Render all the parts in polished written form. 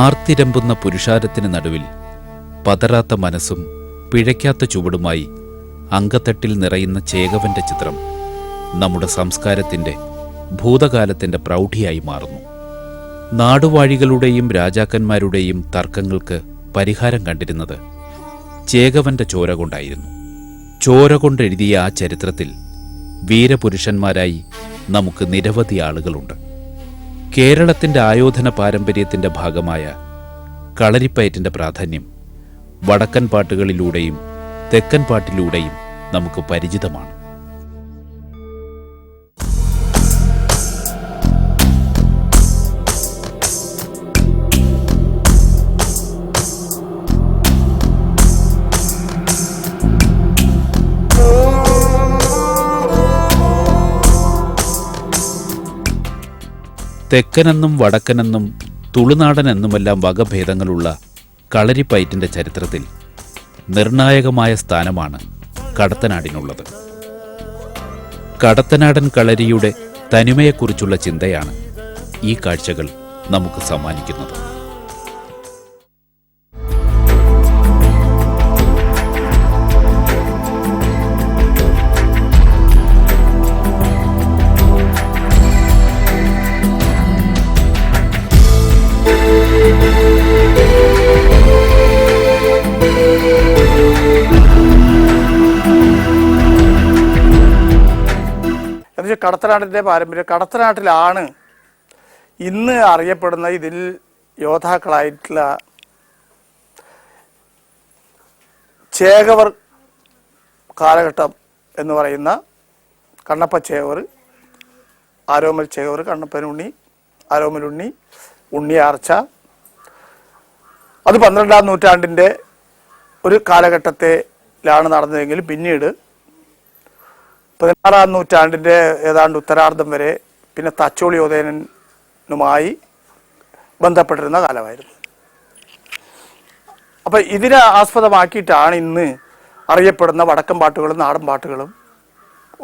ആർത്തിരമ്പുന്ന പുരുഷാരത്തിന് നടുവിൽ പതറാത്ത മനസ്സും പിഴയ്ക്കാത്ത ചുവടുമായി അങ്കത്തട്ടിൽ നിറയുന്ന ചേകവന്റെ ചിത്രം നമ്മുടെ സംസ്കാരത്തിൻ്റെ ഭൂതകാലത്തിൻ്റെ പ്രൗഢിയായി മാറുന്നു. നാടുവാഴികളുടെയും രാജാക്കന്മാരുടെയും തർക്കങ്ങൾക്ക് പരിഹാരം കണ്ടിരുന്നത് ചേകവന്റെ ചോര കൊണ്ടായിരുന്നു. ചോര കൊണ്ടെഴുതിയ ആ ചരിത്രത്തിൽ വീരപുരുഷന്മാരായി നമുക്ക് നിരവധി ആളുകളുണ്ട്. കേരളത്തിൻ്റെ ആയോധന പാരമ്പര്യത്തിൻ്റെ ഭാഗമായ കളരിപ്പയറ്റിൻ്റെ പ്രാധാന്യം വടക്കൻ പാട്ടുകളിലൂടെയും തെക്കൻ പാട്ടിലൂടെയും നമുക്ക് പരിചിതമാണ്. തെക്കനെന്നും വടക്കനെന്നും തുളുനാടൻ എന്നുമെല്ലാം വകഭേദങ്ങളുള്ള കളരിപ്പയറ്റിൻ്റെ ചരിത്രത്തിൽ നിർണായകമായ സ്ഥാനമാണ് കടത്തനാടിനുള്ളത്. കടത്തനാടൻ കളരിയുടെ തനിമയെക്കുറിച്ചുള്ള ചിന്തയാണ് ഈ കാഴ്ചകൾ നമുക്ക് സമ്മാനിക്കുന്നത്. കടത്തനാടിൻ്റെ പാരമ്പര്യം, കടത്തനാട്ടിലാണ് ഇന്ന് അറിയപ്പെടുന്ന ഇതിൽ യോദ്ധാക്കളായിട്ടുള്ള ചേകവർ കാലഘട്ടം എന്ന് പറയുന്ന കണ്ണപ്പ ചേകവർ, ആരോമൽ ചേകവർ, കണ്ണപ്പനുണ്ണി, ആരോമലുണ്ണി, ഉണ്ണിയാർച്ച, അത് 12-ാം നൂറ്റാണ്ടിൻ്റെ ഒരു കാലഘട്ടത്തിലാണ് നടന്നതെങ്കിൽ പിന്നീട് 16-ാം നൂറ്റാണ്ടിൻ്റെ ഏതാണ്ട് ഉത്തരാർദ്ധം വരെ പിന്നെ തച്ചോളി ഉദയനനുമായി ബന്ധപ്പെട്ടിരുന്ന കാലമായിരുന്നു. അപ്പം ഇതിനെ ആസ്പദമാക്കിയിട്ടാണ് ഇന്ന് അറിയപ്പെടുന്ന വടക്കൻ പാട്ടുകളും നാടൻ പാട്ടുകളും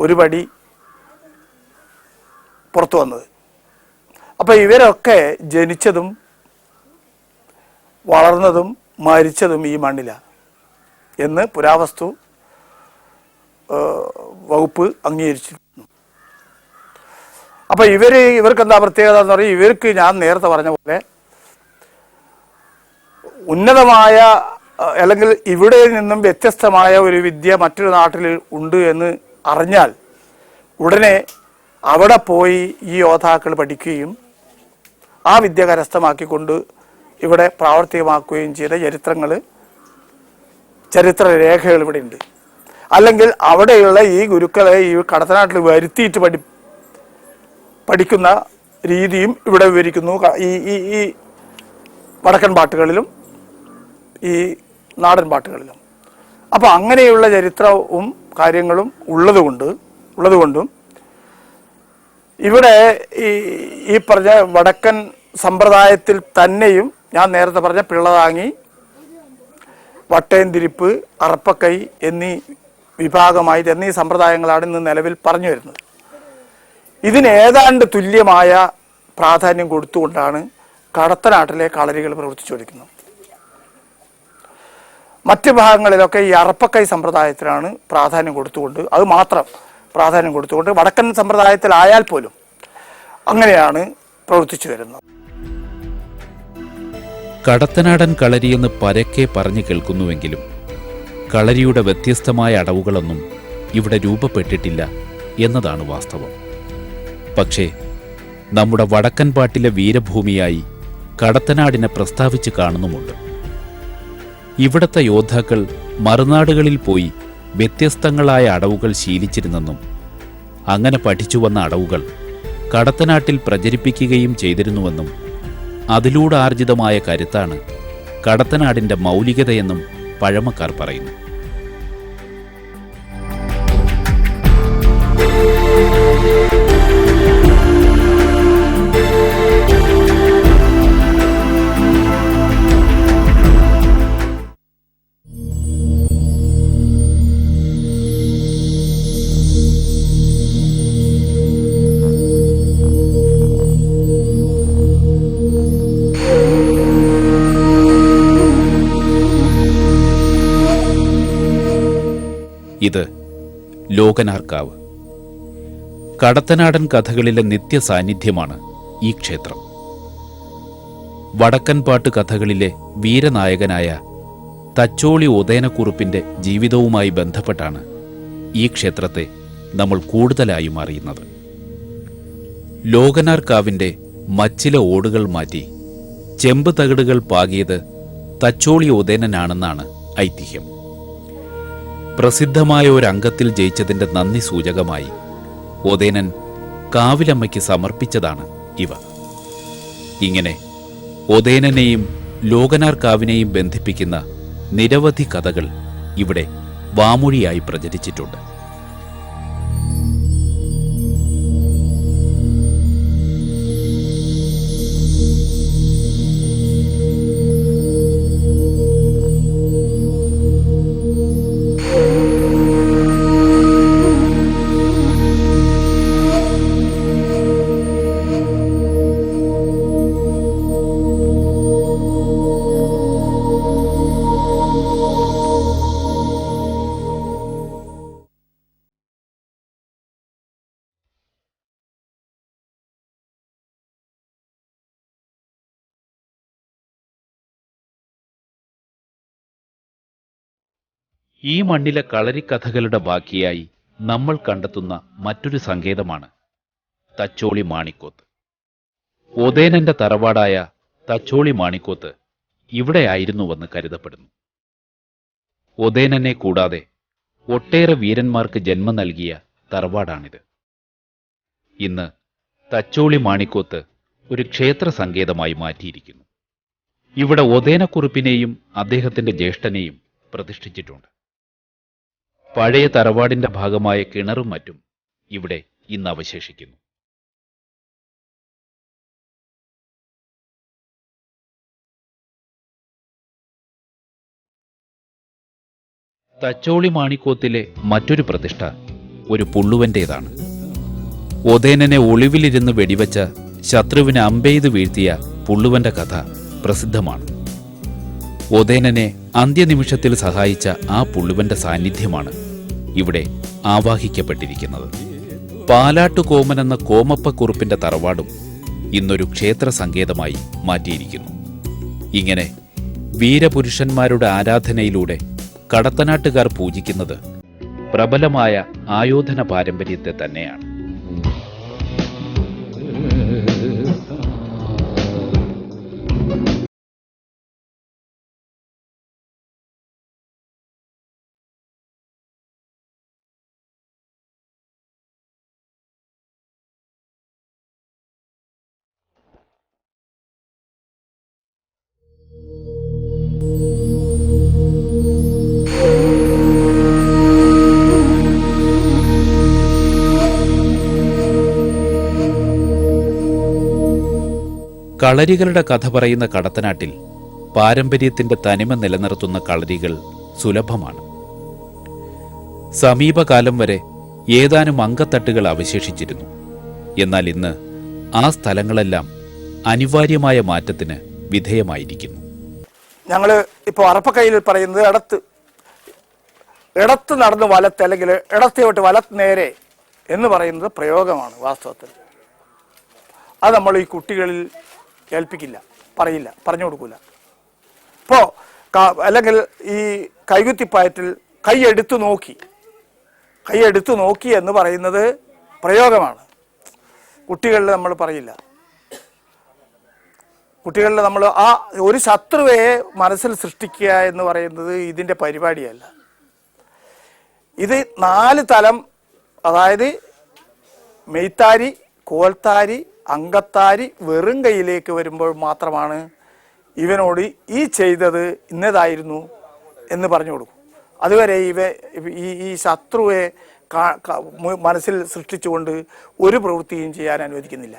ഒരുപടി പുറത്തു വന്നത്. അപ്പം ഇവരൊക്കെ ജനിച്ചതും വളർന്നതും മരിച്ചതും ഈ മണ്ണിലാണ് എന്ന് പുരാവസ്തു വകുപ്പ് അംഗീകരിച്ചിരുന്നു. അപ്പം ഇവർക്ക് എന്താ പ്രത്യേകത എന്ന് പറയും, ഇവർക്ക് ഞാൻ നേരത്തെ പറഞ്ഞ പോലെ ഉന്നതമായ അല്ലെങ്കിൽ ഇവിടെ നിന്നും വ്യത്യസ്തമായ ഒരു വിദ്യ മറ്റൊരു നാട്ടിൽ ഉണ്ട് എന്ന് അറിഞ്ഞാൽ ഉടനെ അവിടെ പോയി ഈ യോദ്ധാക്കൾ പഠിക്കുകയും ആ വിദ്യ കരസ്ഥമാക്കിക്കൊണ്ട് ഇവിടെ പ്രാവർത്തികമാക്കുകയും ചെയ്ത ചരിത്രരേഖകൾ ഇവിടെ ഉണ്ട്. അല്ലെങ്കിൽ അവിടെയുള്ള ഈ ഗുരുക്കളെ ഈ കടത്തനാട്ടിൽ വരുത്തിയിട്ട് പഠിക്കുന്ന രീതിയും ഇവിടെ വിവരിക്കുന്നു ഈ വടക്കൻ പാട്ടുകളിലും ഈ നാടൻ പാട്ടുകളിലും. അപ്പോൾ അങ്ങനെയുള്ള ചരിത്രവും കാര്യങ്ങളും ഉള്ളതുകൊണ്ടും ഇവിടെ ഈ പറഞ്ഞ വടക്കൻ സമ്പ്രദായത്തിൽ തന്നെയും ഞാൻ നേരത്തെ പറഞ്ഞ പിള്ളതാങ്ങി, വട്ടയംതിരിപ്പ്, അറപ്പക്കൈ എന്നീ വിഭാഗമായിട്ട് എന്നീ സമ്പ്രദായങ്ങളാണ് ഇന്ന് നിലവിൽ പറഞ്ഞു വരുന്നത്. ഇതിന് ഏതാണ്ട് തുല്യമായ പ്രാധാന്യം കൊടുത്തുകൊണ്ടാണ് കടത്തനാട്ടിലെ കളരികൾ പ്രവർത്തിച്ചു കൊണ്ടിരിക്കുന്നത്. മറ്റ് ഭാഗങ്ങളിലൊക്കെ ഈ അറപ്പക്കൈ സമ്പ്രദായത്തിനാണ് പ്രാധാന്യം കൊടുത്തുകൊണ്ട്, അത് മാത്രം പ്രാധാന്യം കൊടുത്തുകൊണ്ട് വടക്കൻ സമ്പ്രദായത്തിലായാൽ പോലും അങ്ങനെയാണ് പ്രവർത്തിച്ചു വരുന്നത്. കടത്തനാടൻ കളരിയെന്ന് പരക്കെ പറഞ്ഞു കേൾക്കുന്നുവെങ്കിലും കളരിയുടെ വ്യത്യസ്തമായ അടവുകളൊന്നും ഇവിടെ രൂപപ്പെട്ടിട്ടില്ല എന്നതാണ് വാസ്തവം. പക്ഷേ നമ്മുടെ വടക്കൻ പാട്ടിലെ വീരഭൂമിയായി കടത്തനാടിനെ പ്രസ്താവിച്ച് കാണുന്നുമുണ്ട്. ഇവിടത്തെ യോദ്ധാക്കൾ മറുനാടുകളിൽ പോയി വ്യത്യസ്തങ്ങളായ അടവുകൾ ശീലിച്ചിരുന്നെന്നും അങ്ങനെ പഠിച്ചു വന്ന അടവുകൾ കടത്തനാട്ടിൽ പ്രചരിപ്പിക്കുകയും ചെയ്തിരുന്നുവെന്നും അതിലൂടെ ആർജിതമായ കരുത്താണ് കടത്തനാടിൻ്റെ മൗലികതയെന്നും പഴമക്കാർ പറയുന്നു. ഇത് ലോകനാർക്കാവ്. കടത്തനാടൻ കഥകളിലെ നിത്യ സാന്നിധ്യമാണ് ഈ ക്ഷേത്രം. വടക്കൻ പാട്ട് കഥകളിലെ വീരനായകനായ തച്ചോളി ഉദയനക്കുറുപ്പിന്റെ ജീവിതവുമായി ബന്ധപ്പെട്ടാണ് ഈ ക്ഷേത്രത്തെ നമ്മൾ കൂടുതലായും അറിയുന്നത്. ലോകനാർക്കാവിന്റെ മച്ചില ഓടുകൾ മാറ്റി ചെമ്പ് തകിടുകൾ പാകിയത് തച്ചോളി ഉദയനനാണെന്നാണ് ഐതിഹ്യം. പ്രസിദ്ധമായ ഒരു അംഗത്തിൽ ജയിച്ചതിന്റെ നന്ദി സൂചകമായി ഉദയനൻ കാവിലമ്മയ്ക്ക് സമർപ്പിച്ചതാണ് ഇവ. ഇങ്ങനെ ഉദയനനെയും ലോകനാർക്കാവിനെയും ബന്ധിപ്പിക്കുന്ന നിരവധി കഥകൾ ഇവിടെ വാമൊഴിയായി പ്രചരിച്ചിട്ടുണ്ട്. ഈ മണ്ണിലെ കളരിക്കഥകളുടെ ബാക്കിയായി നമ്മൾ കണ്ടെത്തുന്ന മറ്റൊരു സങ്കേതമാണ് തച്ചോളി മാണിക്കോത്ത്. ഉദയനന്റെ തറവാടായ തച്ചോളി മാണിക്കോത്ത് ഇവിടെയായിരുന്നുവെന്ന് കരുതപ്പെടുന്നു. ഉദയനനെ കൂടാതെ ഒട്ടേറെ വീരന്മാർക്ക് ജന്മം നൽകിയ തറവാടാണിത്. ഇന്ന് തച്ചോളി മാണിക്കോത്ത് ഒരു ക്ഷേത്ര സങ്കേതമായി മാറ്റിയിരിക്കുന്നു. ഇവിടെ ഉദയനക്കുറുപ്പിനെയും അദ്ദേഹത്തിന്റെ ജ്യേഷ്ഠനെയും പ്രതിഷ്ഠിച്ചിട്ടുണ്ട്. പഴയ തറവാടിന്റെ ഭാഗമായ കിണറും മറ്റും ഇവിടെ ഇന്ന് അവശേഷിക്കുന്നു. തച്ചോളി മാണിക്കോത്തിലെ മറ്റൊരു പ്രതിഷ്ഠ ഒരു പുള്ളുവന്റേതാണ്. ഉദയനനെ ഒളിവിലിരുന്ന് വെടിവെച്ച ശത്രുവിനെ അമ്പെയ്ത് വീഴ്ത്തിയ പുള്ളുവന്റെ കഥ പ്രസിദ്ധമാണ്. ഉദയനനെ അന്ത്യനിമിഷത്തിൽ സഹായിച്ച ആ പുള്ളുവന്റെ സാന്നിധ്യമാണ് ഇവിടെ ആവാഹിക്കപ്പെട്ടിരിക്കുന്നത്. പാലാട്ടുകോമൻ എന്ന കോമപ്പക്കുറുപ്പിന്റെ തറവാടും ഇന്നൊരു ക്ഷേത്ര സങ്കേതമായി മാറ്റിയിരിക്കുന്നു. ഇങ്ങനെ വീരപുരുഷന്മാരുടെ ആരാധനയിലൂടെ കടത്തനാട്ടുകാർ പൂജിക്കുന്നത് പ്രബലമായ ആയോധന പാരമ്പര്യത്തെ തന്നെയാണ്. കളരികളുടെ കഥ പറയുന്ന കടത്തനാട്ടിൽ പാരമ്പര്യത്തിന്റെ തനിമ നിലനിർത്തുന്ന കളരികൾ സുലഭമാണ്. സമീപകാലം വരെ ഏതാനും അങ്കത്തട്ടുകൾ അവശേഷിച്ചിരുന്നു. എന്നാൽ ഇന്ന് ആ സ്ഥലങ്ങളെല്ലാം അനിവാര്യമായ മാറ്റത്തിന് വിധേയമായിരിക്കുന്നു. ഞങ്ങൾ ഇപ്പോൾ അറപ്പക്കൈയിൽ പറയുന്നത് ഇടത്ത് നടന്ന് വലത്ത്, അല്ലെങ്കിൽ ഇടത്തോട്ട് വലത്ത് നേരെ എന്ന് പറയുന്നത് പ്രയോഗമാണ്. വാസ്തവത്തിൽ അത് നമ്മൾ ഈ കുട്ടികളിൽ കേൾപ്പിക്കില്ല, പറയില്ല, പറഞ്ഞു കൊടുക്കില്ല. ഇപ്പോൾ അല്ലെങ്കിൽ ഈ കൈകുത്തിപ്പായറ്റിൽ കൈയെടുത്തു നോക്കി എന്ന് പറയുന്നത് പ്രയോഗമാണ്. കുട്ടികളിൽ നമ്മൾ പറയില്ല. കുട്ടികളിൽ നമ്മൾ ആ ഒരു ശത്രുവെ മനസ്സിൽ സൃഷ്ടിക്കുക എന്ന് പറയുന്നത് ഇതിൻ്റെ പരിപാടിയല്ല. ഇത് 4 തലം, അതായത് മെയ്ത്താരി, കോൽത്താരി, അങ്കത്താരി വെറും കൈയിലേക്ക് വരുമ്പോൾ മാത്രമാണ് ഇവനോട് ഈ ചെയ്തത് ഇന്നതായിരുന്നു എന്ന് പറഞ്ഞു കൊടുക്കും. അതുവരെ ഈ ശത്രുവെ മനസ്സിൽ സൃഷ്ടിച്ചുകൊണ്ട് ഒരു പ്രവൃത്തിയും ചെയ്യാൻ അനുവദിക്കുന്നില്ല.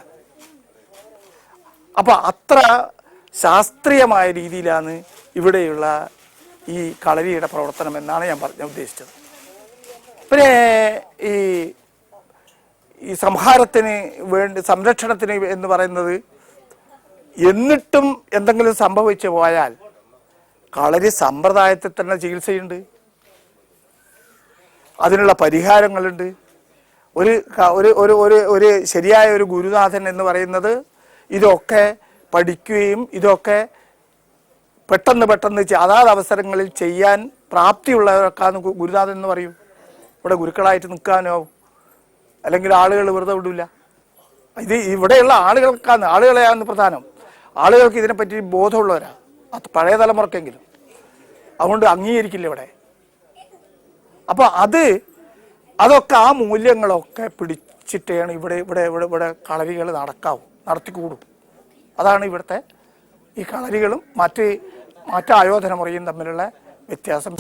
അപ്പം അത്ര ശാസ്ത്രീയമായ രീതിയിലാണ് ഇവിടെയുള്ള ഈ കളരിയുടെ പ്രവർത്തനം എന്നാണ് ഞാൻ ഉദ്ദേശിച്ചത്. പിന്നെ ഈ സംഹാരത്തിന് വേണ്ടി, സംരക്ഷണത്തിന് എന്ന് പറയുന്നത്, എന്നിട്ടും എന്തെങ്കിലും സംഭവിച്ചു പോയാൽ കളരി സമ്പ്രദായത്തിൽ തന്നെ ചികിത്സയുണ്ട്. അതിനുള്ള പരിഹാരങ്ങളുണ്ട്. ഒരു ഒരു ഒരു ഒരു ഒരു ശരിയായ ഒരു ഗുരുനാഥൻ എന്ന് പറയുന്നത് ഇതൊക്കെ പഠിക്കുകയും ഇതൊക്കെ പെട്ടെന്ന് അതാത് അവസരങ്ങളിൽ ചെയ്യാൻ പ്രാപ്തിയുള്ളവർക്കാണ് ഗുരുനാഥൻ എന്ന് പറയൂ. ഇവിടെ ഗുരുക്കളായിട്ട് നിൽക്കാനോ അല്ലെങ്കിൽ ആളുകൾ വെറുതെ വിടില്ല. ഇത് ഇവിടെയുള്ള ആളുകളെയാണ് പ്രധാനം. ആളുകൾക്ക് ഇതിനെപ്പറ്റി ബോധമുള്ളവരാ, അത് പഴയ തലമുറക്കെങ്കിലും. അതുകൊണ്ട് അംഗീകരിക്കില്ല ഇവിടെ. അപ്പോൾ അതൊക്കെ ആ മൂല്യങ്ങളൊക്കെ പിടിച്ചിട്ടാണ് ഇവിടെ കളരികൾ നടത്തിക്കൂടും. അതാണ് ഇവിടുത്തെ ഈ കളരികളും മറ്റ് ആയോധന മുറയും തമ്മിലുള്ള വ്യത്യാസം.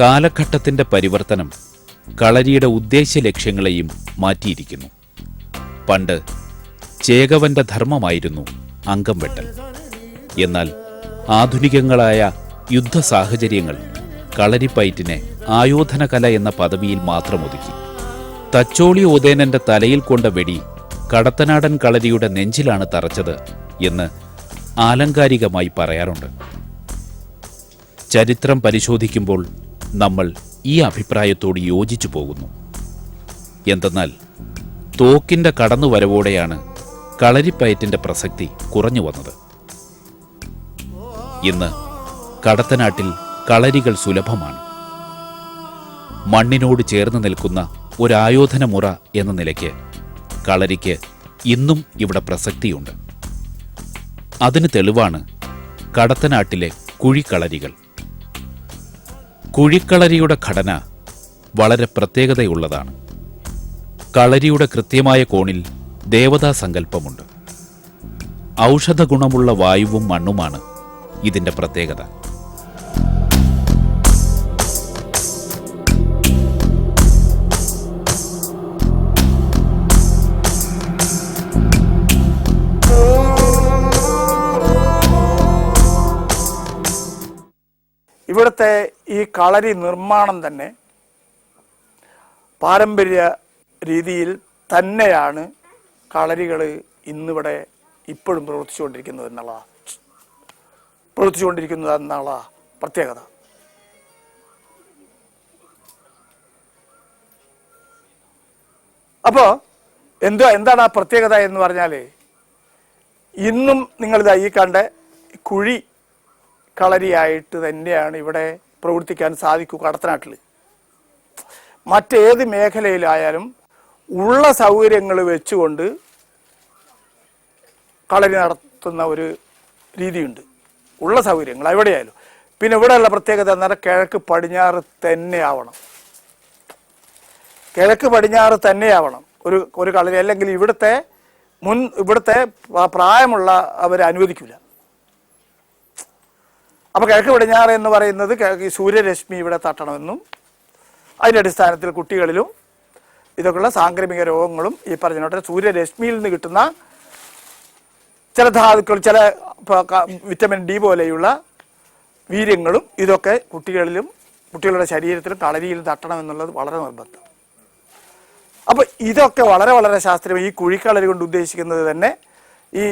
കാലഘട്ടത്തിന്റെ പരിവർത്തനം കളരിയുടെ ഉദ്ദേശ്യ ലക്ഷ്യങ്ങളെയും മാറ്റിയിരിക്കുന്നു. പണ്ട് ചേകവന്റെ ധർമ്മമായിരുന്നു അംഗം വെട്ടൽ. എന്നാൽ ആധുനികങ്ങളായ യുദ്ധ സാഹചര്യങ്ങൾ കളരിപ്പയറ്റിനെ ആയോധന കല എന്ന പദവിയിൽ മാത്രം ഒതുക്കി. തച്ചോളി ഓതേനന്റെ തലയിൽ കൊണ്ട വെടി കടത്തനാടൻ കളരിയുടെ നെഞ്ചിലാണ് തറച്ചത് എന്ന് ആലങ്കാരികമായി പറയാറുണ്ട്. ചരിത്രം പരിശോധിക്കുമ്പോൾ നമ്മൾ ഈ അഭിപ്രായത്തോട് യോജിച്ചു പോകുന്നു. എന്തെന്നാൽ തോക്കിന്റെ കടന്നുവരവോടെയാണ് കളരിപ്പയറ്റിന്റെ പ്രസക്തി കുറഞ്ഞു വന്നത്. ഇന്ന് കടത്തനാട്ടിൽ കളരികൾ സുലഭമാണ്. മണ്ണിനോട് ചേർന്ന് നിൽക്കുന്ന ഒരായോധന മുറ എന്ന നിലയ്ക്ക് കളരിക്ക് ഇന്നും ഇവിടെ പ്രസക്തിയുണ്ട്. അതിന് തെളിവാണ് കടത്തനാട്ടിലെ കുഴിക്കളരികൾ. കുഴിക്കളരിയുടെ ഘടന വളരെ പ്രത്യേകതയുള്ളതാണ്. കളരിയുടെ കൃത്യമായ കോണിൽ ദേവതാ സങ്കല്പമുണ്ട്. ഔഷധ ഗുണമുള്ള വായുവും മണ്ണുമാണ് ഇതിന്റെ പ്രത്യേകത. ഇവിടുത്തെ ഈ കളരി നിർമ്മാണം തന്നെ പാരമ്പര്യ രീതിയിൽ തന്നെയാണ് കളരികൾ ഇന്നിവിടെ ഇപ്പോഴും പ്രവർത്തിച്ചുകൊണ്ടിരിക്കുന്നത് എന്നുള്ള പ്രത്യേകത. അപ്പോൾ എന്താണ് ആ പ്രത്യേകത എന്ന് പറഞ്ഞാൽ, ഇന്നും നിങ്ങളിതാ ഈ കണ്ട കുഴി കളരിയായിട്ട് തന്നെയാണ് ഇവിടെ പ്രവർത്തിക്കാൻ സാധിക്കൂ. കടത്തനാട്ടിൽ മറ്റേത് മേഖലയിലായാലും ഉള്ള സൗകര്യങ്ങൾ വെച്ചുകൊണ്ട് കളരി നടത്തുന്ന ഒരു രീതിയുണ്ട്. ഉള്ള സൗകര്യങ്ങൾ എവിടെയായാലും. പിന്നെ ഇവിടെയുള്ള പ്രത്യേകത എന്നാൽ കിഴക്ക് പടിഞ്ഞാറ് തന്നെയാവണം ഒരു കളരി. അല്ലെങ്കിൽ ഇവിടുത്തെ പ്രായമുള്ള അവർ അനുവദിക്കില്ല. അപ്പോൾ കിഴക്ക് പടിഞ്ഞാറ് എന്ന് പറയുന്നത് സൂര്യരശ്മി ഇവിടെ തട്ടണമെന്നും അതിൻ്റെ അടിസ്ഥാനത്തിൽ കുട്ടികളിലും ഇതൊക്കെയുള്ള സാംക്രമിക രോഗങ്ങളും ഈ പറഞ്ഞ സൂര്യരശ്മിയിൽ നിന്ന് കിട്ടുന്ന ചില ധാതുക്കൾ, ചില വിറ്റമിൻ ഡി പോലെയുള്ള വീര്യങ്ങളും ഇതൊക്കെ കുട്ടികളുടെ ശരീരത്തിലും കളരിയിലും തട്ടണമെന്നുള്ളത് വളരെ നിർബന്ധം. അപ്പോൾ ഇതൊക്കെ വളരെ വളരെ ശാസ്ത്രീയം. ഈ കുഴിക്കളരി കൊണ്ട് ഉദ്ദേശിക്കുന്നത് തന്നെ ഈ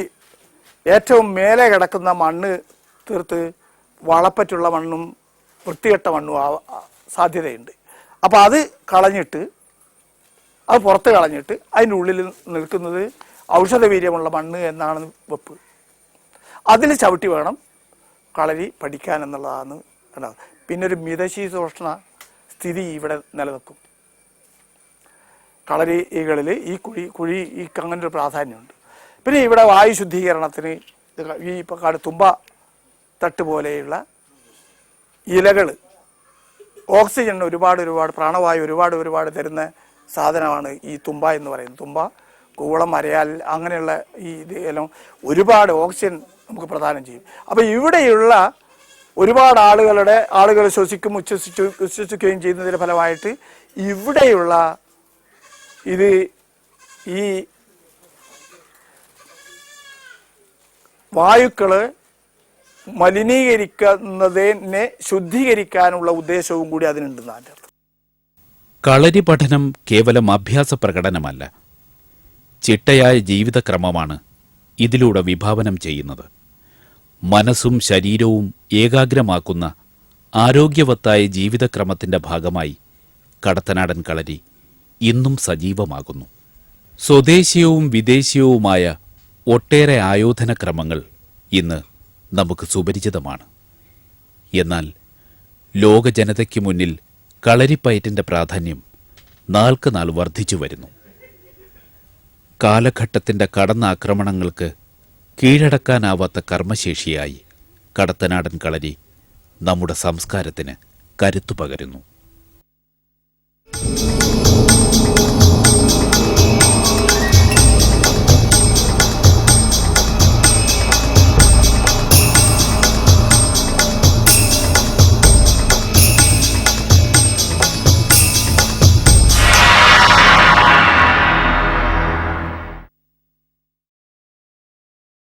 ഏറ്റവും മേലെ കിടക്കുന്ന മണ്ണ് തീർത്ത് വളപ്പറ്റുള്ള മണ്ണും വൃത്തികെട്ട മണ്ണും സാധ്യതയുണ്ട്. അപ്പോൾ അത് പുറത്ത് കളഞ്ഞിട്ട് അതിൻ്റെ ഉള്ളിൽ നിൽക്കുന്നത് ഔഷധവീര്യമുള്ള മണ്ണ് എന്നാണ് വെപ്പ്. അതിൽ ചവിട്ടി വേണം കളരി പഠിക്കാൻ എന്നുള്ളതാണ് ഉണ്ടാകും. പിന്നെ ഒരു മിതശീതോഷ്ണ സ്ഥിതി ഇവിടെ നിലനിൽക്കും. കളരികളിൽ ഈ അങ്ങനെ ഒരു പ്രാധാന്യമുണ്ട്. പിന്നെ ഇവിടെ വായു ശുദ്ധീകരണത്തിന് ഈ തുമ്പ തട്ട് പോലെയുള്ള ഇലകൾ ഓക്സിജൻ ഒരുപാട് പ്രാണവായു ഒരുപാട് തരുന്ന സാധനമാണ് ഈ തുമ്പ എന്ന് പറയുന്നത്. തുമ്പ, കൂവളം, അരയാൽ അങ്ങനെയുള്ള ഈ എല്ലാം ഒരുപാട് ഓക്സിജൻ നമുക്ക് പ്രദാനം ചെയ്യും. അപ്പോൾ ഇവിടെയുള്ള ഒരുപാട് ആളുകൾ ഉച്ഛ്വസിക്കുകയും ചെയ്യുന്നതിൻ്റെ ഫലമായിട്ട് ഇവിടെയുള്ള ഈ വായുക്കള് മലിനീകരിക്കുന്നതിനെ ശുദ്ധീകരിക്കാനുള്ള ഉദ്ദേശവും കൂടി അതിനുണ്ടെന്ന് അതിൻ്റെ അർത്ഥം. കളരി പഠനം കേവലം അഭ്യാസ പ്രകടനമല്ല, ചിട്ടയായ ജീവിതക്രമമാണ് ഇതിലൂടെ വിഭാവനം ചെയ്യുന്നത്. മനസ്സും ശരീരവും ഏകാഗ്രമാക്കുന്ന ആരോഗ്യവത്തായ ജീവിതക്രമത്തിന്റെ ഭാഗമായി കടത്തനാടൻ കളരി ഇന്നും സജീവമാകുന്നു. സ്വദേശീയവും വിദേശീയവുമായ ഒട്ടേറെ ആയോധനക്രമങ്ങൾ ഇന്ന് നമുക്ക് സുപരിചിതമാണ്. എന്നാൽ ലോക ജനതയ്ക്ക് മുന്നിൽ കളരിപ്പയറ്റിന്റെ പ്രാധാന്യം നാൾക്കുനാൾ വർദ്ധിച്ചു വരുന്നു. കാലഘട്ടത്തിന്റെ കടന്നാക്രമണങ്ങൾക്ക് കീഴടക്കാനാവാത്ത കർമ്മശേഷിയായി കടത്തനാടൻ കളരി നമ്മുടെ സംസ്കാരത്തിന് കരുത്തു പകരുന്നു.